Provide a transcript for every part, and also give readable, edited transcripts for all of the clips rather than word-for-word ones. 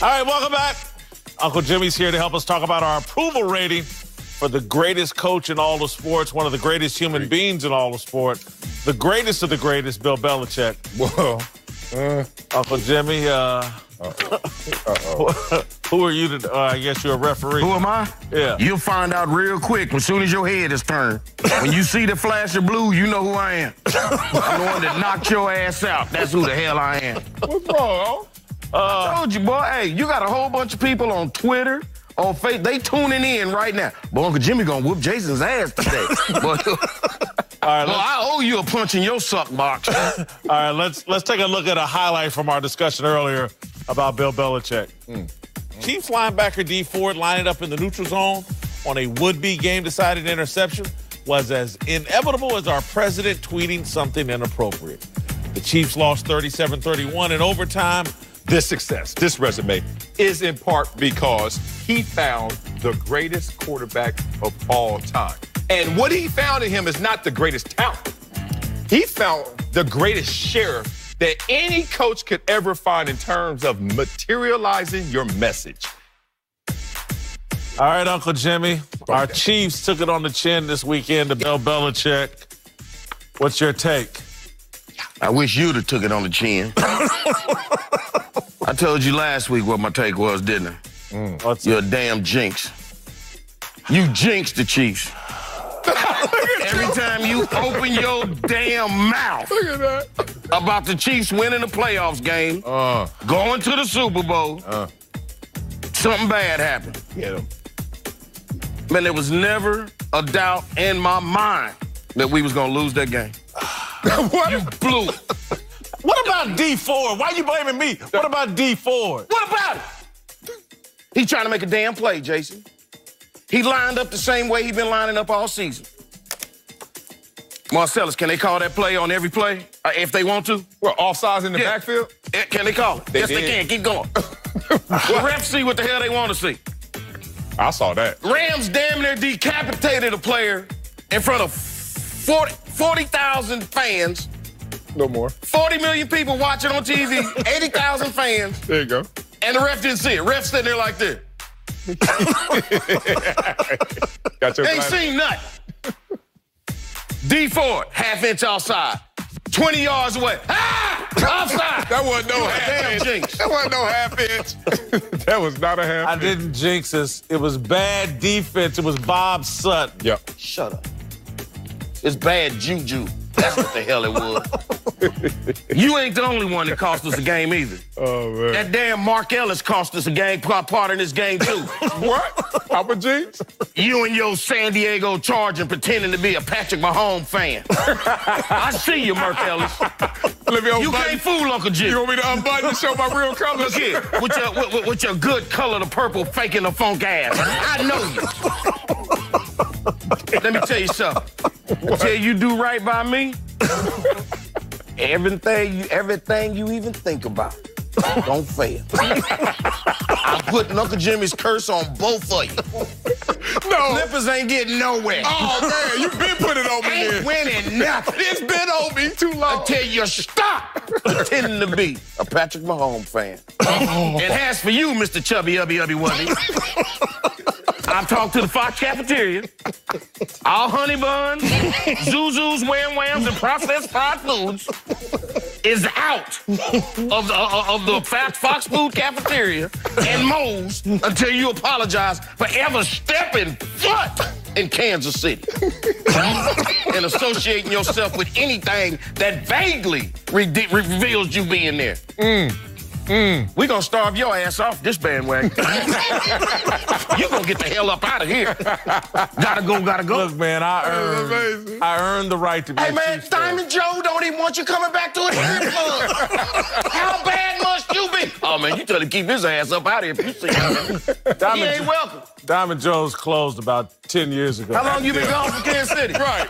All right, welcome back. Uncle Jimmy's here to help us talk about our approval rating for the greatest coach in all of sports, one of the greatest human beings in all of sport, the greatest of the greatest, Bill Belichick. Whoa. Uncle Jimmy, who are you to, I guess you're a referee. Who am I? Yeah. You'll find out real quick as soon as your head is turned. When you see the flash of blue, you know who I am. I'm the one that knocked your ass out. That's who the hell I am. What's wrong? I told you, boy, hey, you got a whole bunch of people on Twitter, on Facebook. They tuning in right now. But Uncle Jimmy gonna whoop Jason's ass today. But, All right, well, I owe you a punch in your suck box. All right, let's take a look at a highlight from our discussion earlier about Bill Belichick. Chiefs linebacker D Ford lining up in the neutral zone on a would-be game-deciding interception was as inevitable as our president tweeting something inappropriate. The Chiefs lost 37-31 in overtime. This success, this resume, is in part because he found the greatest quarterback of all time. And what he found in him is not the greatest talent. He found the greatest sheriff that any coach could ever find in terms of materializing your message. All right, Uncle Jimmy, our Chiefs took it on the chin this weekend to Bill Belichick. What's your take? I wish you'd have took it on the chin. I told you last week what my take was, didn't I? You're a damn jinx. You jinxed the Chiefs. Every time you open your damn mouth about the Chiefs winning the playoffs game, going to the Super Bowl, something bad happened. Man, there was never a doubt in my mind that we was going to lose that game. What? You blew it. What about D Ford? Why are you blaming me? What about D Ford? What about it? He's trying to make a damn play, Jason. He lined up the same way he's been lining up all season. Marcellus, can they call that play on every play if they want to? Well, offsides in the backfield? Can they call it? Yes, did. they can. Keep going. The refs see what the hell they want to see. I saw that. Rams damn near decapitated a player in front of 40,000 fans. No more. 40 million people watching on TV, 80,000 fans. There you go. And the ref didn't see it. Ref sitting there like this. Got your Ain't seen nothing. D Ford, half-inch outside. 20 yards away. Ah! Offside. That wasn't no half-inch. Jinx. That wasn't no half-inch. That was not a half-inch. I didn't jinx us. It was bad defense. It was Bob Sutton. Yep. Shut up. It's bad juju. That's what the hell it was. You ain't the only one that cost us a game either. Oh, man. That damn Mark Ellis cost us a game, part in this game too. What? Papa Jinx? You and your San Diego Charger pretending to be a Patrick Mahomes fan. I see you, Mark Ellis. You can't fool Uncle Jim. You want me to unbutton and show my real colors? Look here, with your good color, the purple, faking the funk ass. I know you. Let me tell you something. Until you do right by me, everything you even think about don't fail. I'm putting Uncle Jimmy's curse on both of you. No. Clippers ain't getting nowhere. Oh, man, you been putting it on me Ain't then. winning nothing. It's been on me too long. Until you stop pretending to be a Patrick Mahomes fan. And as for you, Mr. Chubby Ubby Wubby, I've talked to the Fox cafeteria. All honey buns, Zuzus, Wham Whams, and processed fried foods is out of the Fox Food cafeteria and Moe's until you apologize for ever stepping foot in Kansas City and associating yourself with anything that vaguely reveals you being there. We're going to starve your ass off this bandwagon. You're going to get the hell up out of here. Gotta go. Look, man, I earned the right to be Hey, a man, Chiefs fan. Diamond Joe don't even want you coming back to a hair club. How bad must you be? Oh, man, you tell him to keep his ass up out of here if you see him. He ain't welcome. Diamond Joe's closed about 10 years ago. How long you been gone from Kansas City? Right.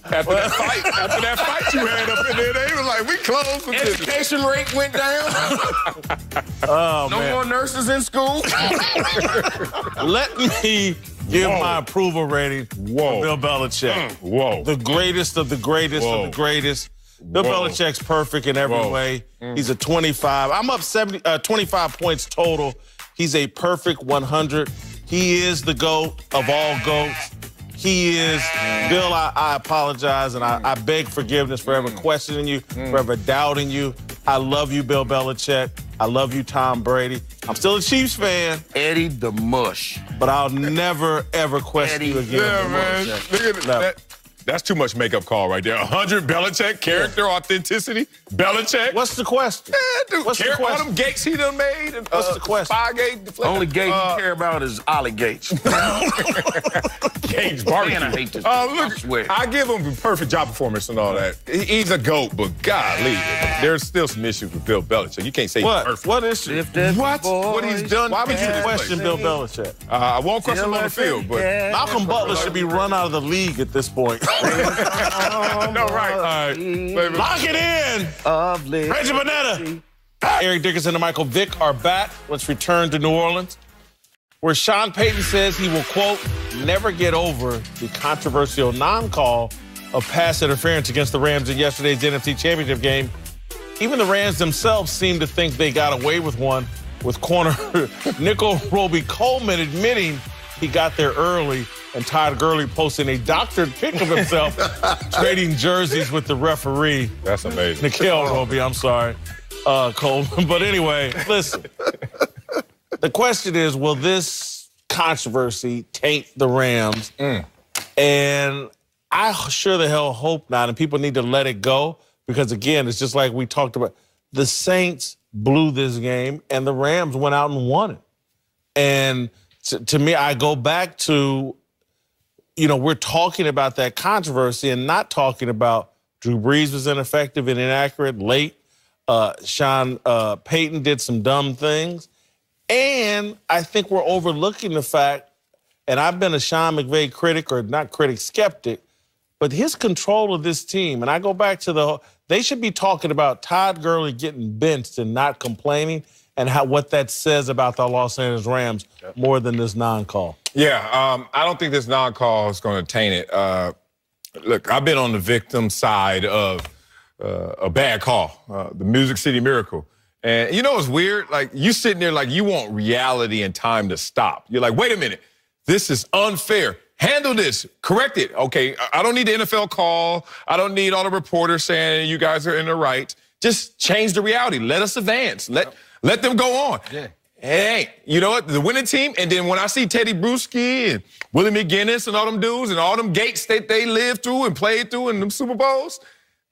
After that fight you had up in there, they was like, we closed the business. Education rate went down. Oh, No man. more nurses in school. Let me give my approval rating for Bill Belichick. Whoa. The greatest of the greatest of the greatest. Bill Belichick's perfect in every way. He's a 25. I'm up 25 points total. He's a perfect 100. He is the GOAT of all GOATs. He is. Bill, I apologize, and I beg forgiveness for ever questioning you, for ever doubting you. I love you, Bill Belichick. I love you, Tom Brady. I'm still a Chiefs fan. Eddie the Mush. But I'll never, ever question you again. Yeah, man. Look at that. That's too much makeup call right there. 100 Belichick, character, authenticity. Belichick. What's the question? Dude, What's the question? All them gates he done made. And, what's the question? Spygate. The only gate you care about is Ollie Gates. Gates barbecue. Man, I hate this. Look, I swear. I give him a perfect job performance and all that. He's a GOAT, but golly, there's still some issues with Bill Belichick. You can't say he's perfect. What issue? What he's done? Why would you question Bill Belichick? I won't question him on the field, but Malcolm Butler should be run out of the league at this point. No, right. All right. Lock it in. Reggie Bonetta. Eric Dickerson and Michael Vick are back. Let's return to New Orleans, where Sean Payton says he will, quote, never get over the controversial non-call of pass interference against the Rams in yesterday's NFC Championship game. Even the Rams themselves seem to think they got away with one, with corner Nickel Roby Coleman admitting he got there early, and Todd Gurley posting a doctored pic of himself trading jerseys with the referee. That's amazing. Nickel Roby, I'm sorry, Coleman. But anyway, listen. The question is, will this controversy taint the Rams? And I sure the hell hope not, and people need to let it go because, again, it's just like we talked about. The Saints blew this game, and the Rams went out and won it. And to me, I go back to, we're talking about that controversy and not talking about Drew Brees was ineffective and inaccurate late. Sean Payton did some dumb things. And I think we're overlooking the fact, and I've been a Sean McVay critic, or not critic, skeptic, but his control of this team, and I go back to they should be talking about Todd Gurley getting benched and not complaining, and what that says about the Los Angeles Rams more than this non-call. Yeah, I don't think this non-call is going to taint it. Look, I've been on the victim side of a bad call, the Music City Miracle. And you know what's weird? Like, you sitting there like you want reality and time to stop. You're like, wait a minute, this is unfair. Handle this, correct it. Okay, I don't need the NFL call. I don't need all the reporters saying you guys are in the right. Just change the reality. Let us advance. Let them go on. Yeah. Hey, you know what? The winning team, and then when I see Teddy Bruschi and Willie McGinnis and all them dudes and all them gates that they lived through and played through in them Super Bowls,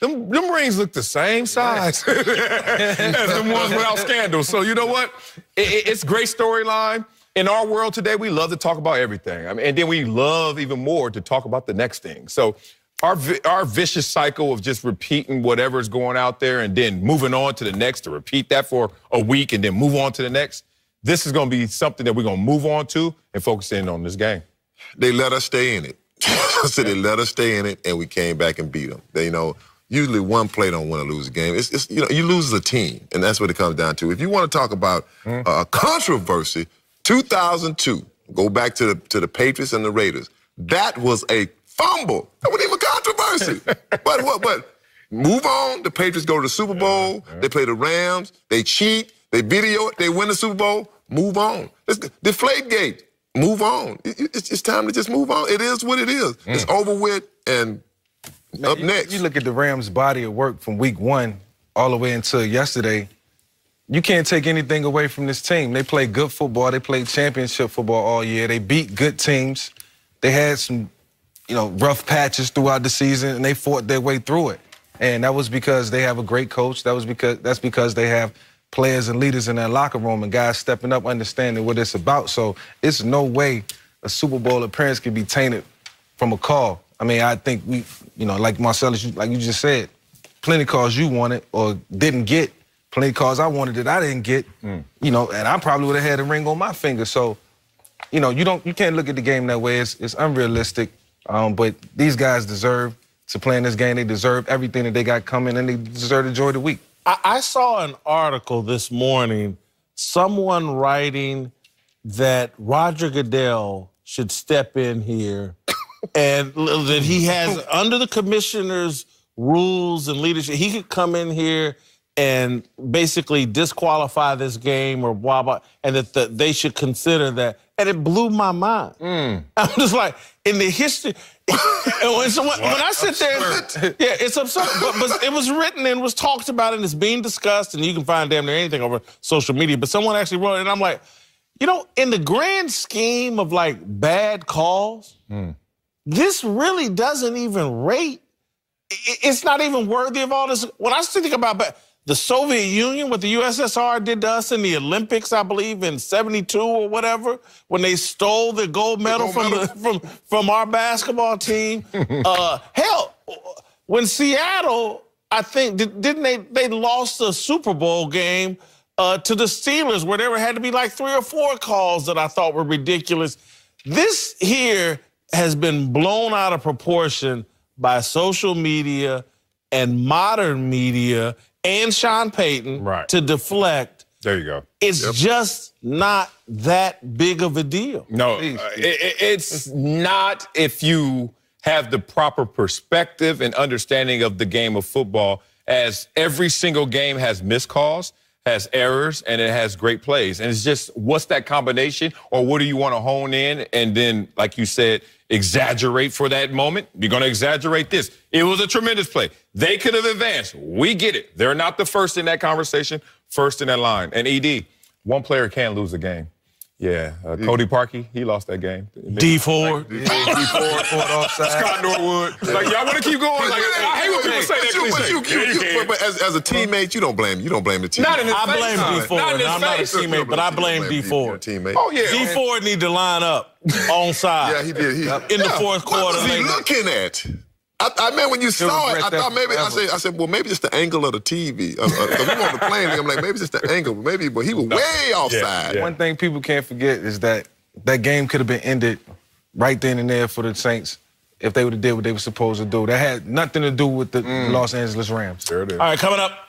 them rings look the same size as the ones without scandal. So you know what? It's great storyline. In our world today, we love to talk about everything. I mean, and then we love even more to talk about the next thing. So our vicious cycle of just repeating whatever is going out there and then moving on to the next, to repeat that for a week and then move on to the next, this is going to be something that we're going to move on to and focus in on this game. They let us stay in it. So they let us stay in it, and we came back and beat them. Usually one play don't win or lose a game. It's you lose as a team, and that's what it comes down to. If you want to talk about a controversy, 2002, go back to the Patriots and the Raiders. That was a fumble. That wasn't even a controversy. But move on. The Patriots go to the Super Bowl. They play the Rams. They cheat. They video it. They win the Super Bowl. Move on. Deflategate. Move on. It's time to just move on. It is what it is. It's over with, and up next. You look at the Rams' body of work from week 1 all the way until yesterday. You can't take anything away from this team. They played good football. They played championship football all year. They beat good teams. They had some, rough patches throughout the season, and they fought their way through it. And that was because they have a great coach. That's because they have players and leaders in their locker room and guys stepping up, understanding what it's about. So it's no way a Super Bowl appearance can be tainted from a call. I mean, I think we, like Marcellus, like you just said, plenty of calls you wanted or didn't get, plenty of calls I wanted that I didn't get, and I probably would have had a ring on my finger. So, you can't look at the game that way. It's unrealistic. But these guys deserve to play in this game. They deserve everything that they got coming, and they deserve to enjoy the week. I saw an article this morning, someone writing that Roger Goodell should step in here and that he has, under the commissioner's rules and leadership. He could come in here and basically disqualify this game or blah, blah, and that they should consider that. And it blew my mind. I'm just like, in the history, when I sit there, yeah, it's absurd. But it was written and was talked about and it's being discussed, and you can find damn near anything over social media. But someone actually wrote it, and I'm like, you know, in the grand scheme of like bad calls, this really doesn't even rate. It's not even worthy of all this. When I think about the Soviet Union, what the USSR did to us in the Olympics, I believe in '72 or whatever, when they stole the gold medal from our basketball team. Hell, when Seattle, I think, didn't they lost the Super Bowl game to the Steelers, where there had to be like 3 or 4 calls that I thought were ridiculous. This here has been blown out of proportion by social media and modern media and Sean Payton to deflect. There you go. It's just not that big of a deal. No, it's not if you have the proper perspective and understanding of the game of football, as every single game has missed calls, has errors, and it has great plays. And it's just, what's that combination, or what do you want to hone in and then, like you said, exaggerate for that moment? You're going to exaggerate this. It was a tremendous play. They could have advanced. We get it. They're not the first in that conversation, first in that line. And ED, one player can lose a game. Yeah, Cody Parkey, he lost that game. D Ford. D Ford offside. Scott Norwood. Like, y'all want to keep going? Like, I hate when people say that. But as a teammate, you don't blame the team. Not in his I blame face. D Ford. I'm not a teammate, but I blame D Ford. Oh, yeah. D Ford need to line up on side. Yeah, he did. In the fourth quarter. What was he looking at? I mean, when you saw it, I thought maybe, I said, well, maybe it's the angle of the TV. Because we on the plane, I'm like, maybe it's the angle. Maybe, but he was way offside. Yeah. One thing people can't forget is that game could have been ended right then and there for the Saints if they would have did what they were supposed to do. That had nothing to do with the Los Angeles Rams. There it is. All right, coming up.